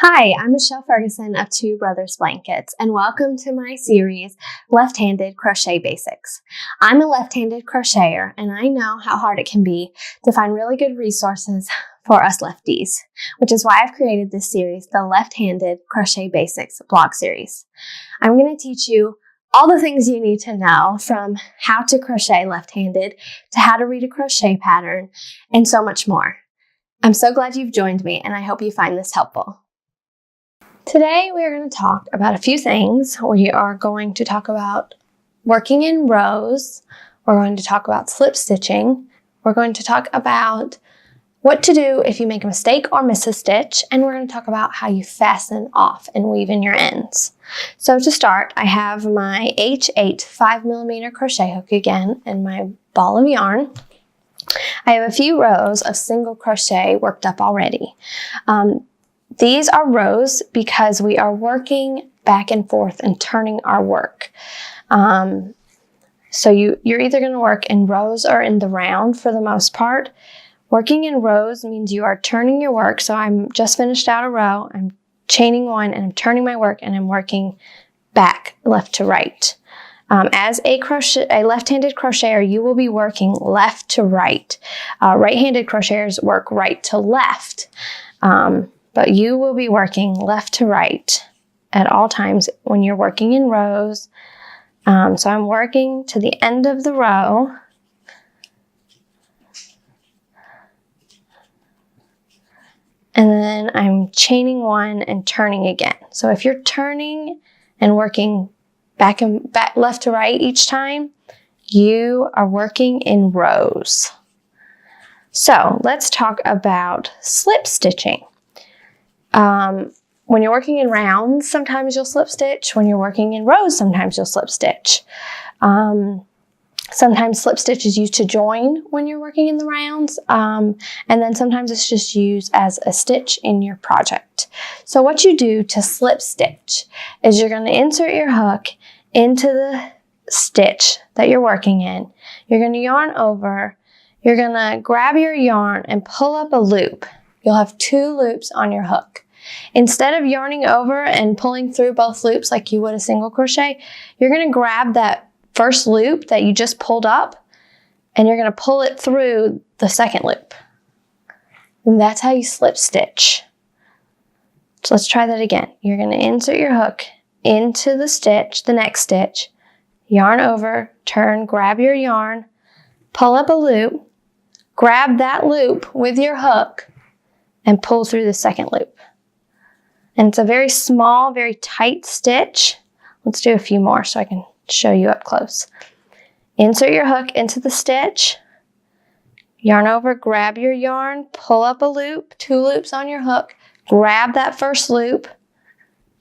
Hi, I'm Michelle Ferguson of Two Brothers Blankets, and welcome to my series, Left-Handed Crochet Basics. I'm a left-handed crocheter, and I know how hard it can be to find really good resources for us lefties, which is why I've created this series, the Left-Handed Crochet Basics blog series. I'm going to teach you all the things you need to know, from how to crochet left-handed to how to read a crochet pattern, and so much more. I'm so glad you've joined me, and I hope you find this helpful. Today we are going to talk about a few things. We are going to talk about working in rows. We're going to talk about slip stitching. We're going to talk about what to do if you make a mistake or miss a stitch. And we're going to talk about how you fasten off and weave in your ends. So to start, I have my H8 5mm crochet hook again and my ball of yarn. I have a few rows of single crochet worked up already. These are rows because we are working back and forth and turning our work. So you're either going to work in rows or in the round for the most part. Working in rows means you are turning your work. So I'm just finished out a row, I'm chaining one and I'm turning my work and I'm working back left to right. As a left-handed crocheter, you will be working left to right. Right-handed crocheters work right to left. But you will be working left to right at all times when you're working in rows. So I'm working to the end of the row. And then I'm chaining one and turning again. So if you're turning and working back left to right each time, you are working in rows. So let's talk about slip stitching. When you're working in rounds, sometimes you'll slip stitch. When you're working in rows, sometimes you'll slip stitch. Sometimes slip stitch is used to join when you're working in the rounds. And then sometimes it's just used as a stitch in your project. So what you do to slip stitch is you're going to insert your hook into the stitch that you're working in. You're going to yarn over. You're going to grab your yarn and pull up a loop. You'll have two loops on your hook. Instead of yarning over and pulling through both loops like you would a single crochet, you're going to grab that first loop that you just pulled up and you're going to pull it through the second loop. And that's how you slip stitch. So let's try that again. You're going to insert your hook into the stitch, the next stitch, yarn over, turn, grab your yarn, pull up a loop, grab that loop with your hook, and pull through the second loop. And it's a very small, very tight stitch. Let's do a few more so I can show you up close. Insert your hook into the stitch, yarn over, grab your yarn, pull up a loop, two loops on your hook, grab that first loop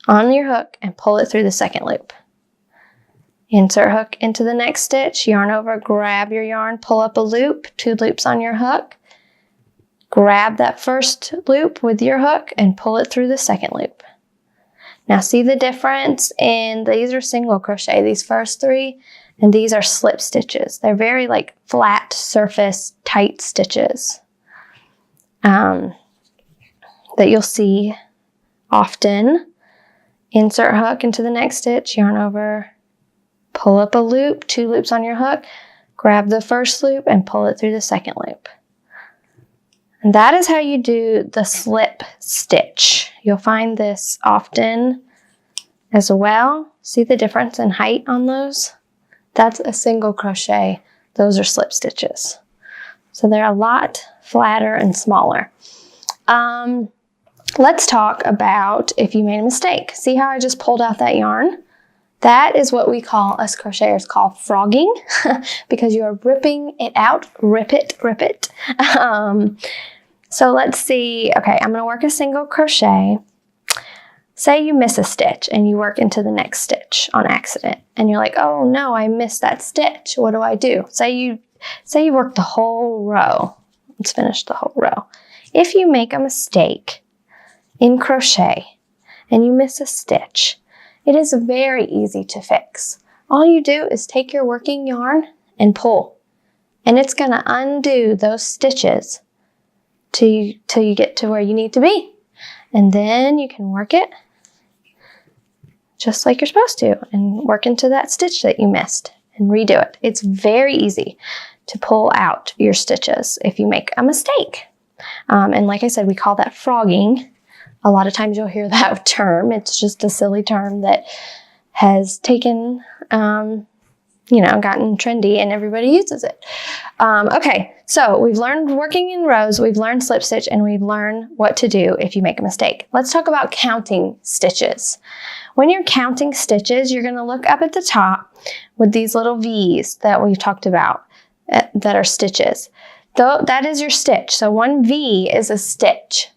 on your hook and pull it through the second loop. Insert hook into the next stitch, yarn over, grab your yarn, pull up a loop, two loops on your hook, grab that first loop with your hook and pull it through the second loop. Now see the difference in these are single crochet, these first three, and these are slip stitches. They're very like flat surface, tight stitches that you'll see often. Insert hook into the next stitch, yarn over, pull up a loop, two loops on your hook, grab the first loop and pull it through the second loop. And that is how you do the slip stitch. You'll find this often as well. See the difference in height on those? That's a single crochet. Those are slip stitches. So they're a lot flatter and smaller. Let's talk about if you made a mistake. See how I just pulled out that yarn? That is what we call, us crocheters call frogging, because you are ripping it out, rip it. So let's see, okay, I'm gonna work a single crochet. Say you miss a stitch and you work into the next stitch on accident and you're like, oh no, I missed that stitch. What do I do? Say you worked the whole row. Let's finish the whole row. If you make a mistake in crochet and you miss a stitch, it is very easy to fix. All you do is take your working yarn and pull, and it's gonna undo those stitches till you get to where you need to be. And then you can work it just like you're supposed to and work into that stitch that you missed and redo it. It's very easy to pull out your stitches if you make a mistake. And like I said, we call that frogging. A lot of times you'll hear that term. It's just a silly term that has taken, gotten trendy and everybody uses it. Okay, so we've learned working in rows, we've learned slip stitch, and we've learned what to do if you make a mistake. Let's talk about counting stitches. When you're counting stitches, you're going to look up at the top with these little V's that we've talked about that are stitches. Though that is your stitch. So one V is a stitch.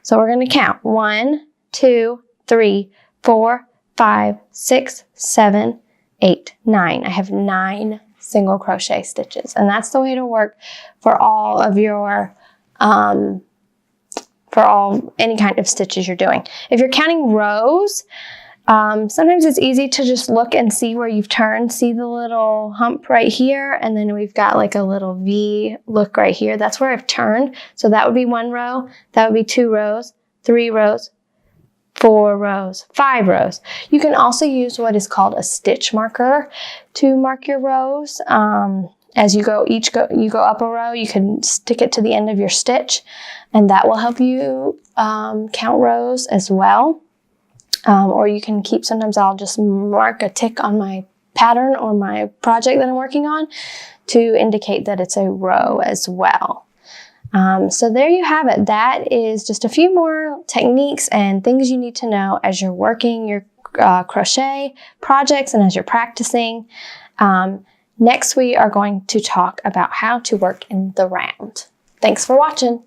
So we're going to count 1, 2, 3, 4, 5, 6, 7, 8, 9. I have 9 single crochet stitches, and that's the way to work for all of your any kind of stitches you're doing. If you're counting rows, sometimes it's easy to just look and see where you've turned. See the little hump right here, and then we've got like a little V look right here. That's where I've turned. So that would be 1 row. That would be 2 rows, 3 rows, 4 rows, 5 rows. You can also use what is called a stitch marker to mark your rows. As you go up a row, you can stick it to the end of your stitch, and that will help you count rows as well. Or you can keep, sometimes I'll just mark a tick on my pattern or my project that I'm working on to indicate that it's a row as well. So there you have it. That is just a few more techniques and things you need to know as you're working your crochet projects and as you're practicing. Next, we are going to talk about how to work in the round. Thanks for watching.